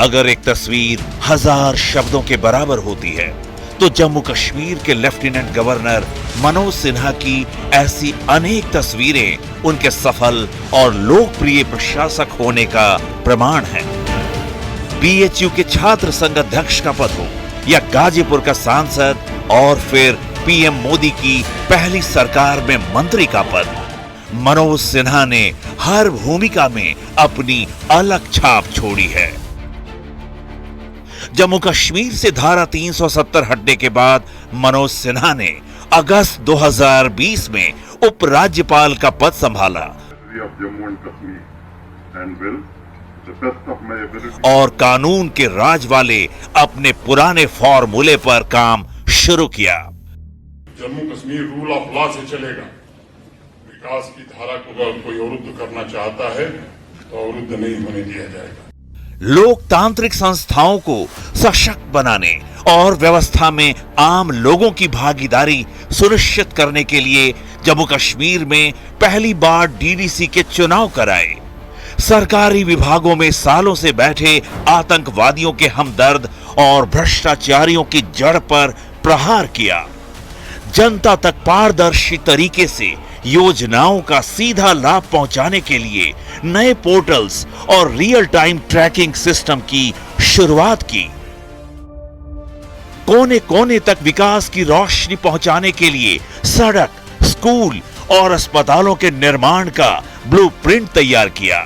अगर एक तस्वीर 1000 शब्दों के बराबर होती है तो जम्मू कश्मीर के लेफ्टिनेंट गवर्नर मनोज सिन्हा की ऐसी अनेक तस्वीरें उनके सफल और लोकप्रिय प्रशासक होने का प्रमाण है। बीएचयू के छात्र संघ अध्यक्ष का पद हो या गाजीपुर का सांसद और फिर पीएम मोदी की पहली सरकार में मंत्री का पद, मनोज सिन्हा ने हर भूमिका में अपनी अलग छाप छोड़ी है। जम्मू कश्मीर से धारा 370 हटने के बाद मनोज सिन्हा ने अगस्त 2020 में उपराज्यपाल का पद संभाला और कानून के राज वाले अपने पुराने फॉर्मूले पर काम शुरू किया। Jammu Kashmir rule of law से चलेगा। विकास की धारा को अगर कोई अवरुद्ध करना चाहता है तो अवरुद्ध नहीं होने दिया जाएगा। लोकतांत्रिक संस्थाओं को सशक्त बनाने और व्यवस्था में आम लोगों की भागीदारी सुनिश्चित करने के लिए जम्मू कश्मीर में पहली बार डीडीसी के चुनाव कराए। सरकारी विभागों में सालों से बैठे आतंकवादियों के हमदर्द और भ्रष्टाचारियों की जड़ पर प्रहार किया। जनता तक पारदर्शी तरीके से योजनाओं का सीधा लाभ पहुंचाने के लिए नए पोर्टल्स और रियल टाइम ट्रैकिंग सिस्टम की शुरुआत की। कोने कोने तक विकास की रोशनी पहुंचाने के लिए सड़क, स्कूल और अस्पतालों के निर्माण का ब्लूप्रिंट तैयार किया।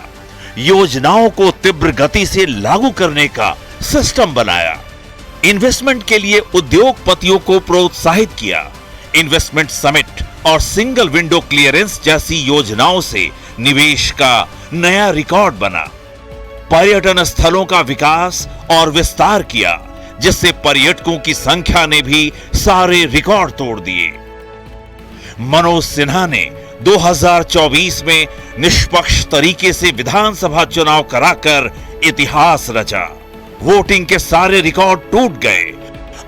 योजनाओं को तीव्र गति से लागू करने का सिस्टम बनाया। इन्वेस्टमेंट के लिए उद्योगपतियों को प्रोत्साहित किया। इन्वेस्टमेंट समिट और सिंगल विंडो क्लियरेंस जैसी योजनाओं से निवेश का नया रिकॉर्ड बना। पर्यटन स्थलों का विकास और विस्तार किया, जिससे पर्यटकों की संख्या ने भी सारे रिकॉर्ड तोड़ दिए। मनोज सिन्हा ने 2024 में निष्पक्ष तरीके से विधानसभा चुनाव कराकर इतिहास रचा। वोटिंग के सारे रिकॉर्ड टूट गए।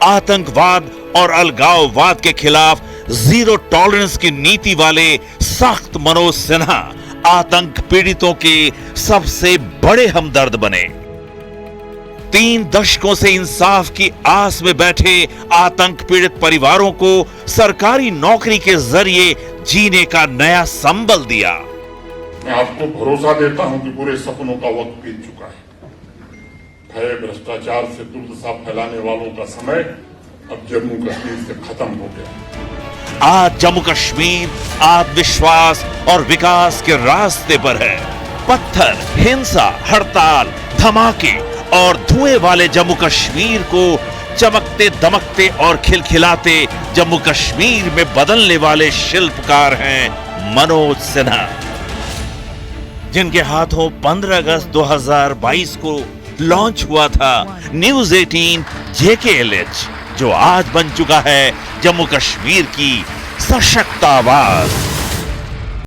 आतंकवाद और अलगाववाद के खिलाफ जीरो टॉलरेंस की नीति वाले सख्त मनोज सिन्हा आतंक पीड़ितों के सबसे बड़े हमदर्द बने। 3 दशकों से इंसाफ की आस में बैठे आतंक पीड़ित परिवारों को सरकारी नौकरी के जरिए जीने का नया संबल दिया। मैं आपको भरोसा देता हूं कि पूरे सपनों का वक्त बीत चुका है। भय, भ्रष्टाचार से दुर्दशा फैलाने वालों का समय अब जम्मू कश्मीर से खत्म हो गया। आज जम्मू कश्मीर आत्मविश्वास और विकास के रास्ते पर है। पत्थर, हिंसा, हड़ताल, धमाके और धुएं वाले जम्मू कश्मीर को चमकते दमकते और खिलखिलाते जम्मू कश्मीर में बदलने वाले शिल्पकार हैं मनोज सिन्हा, जिनके हाथों 15 अगस्त 2022 को लॉन्च हुआ था न्यूज 18 JKLH, जो आज बन चुका है जम्मू कश्मीर की सशक्त आवाज।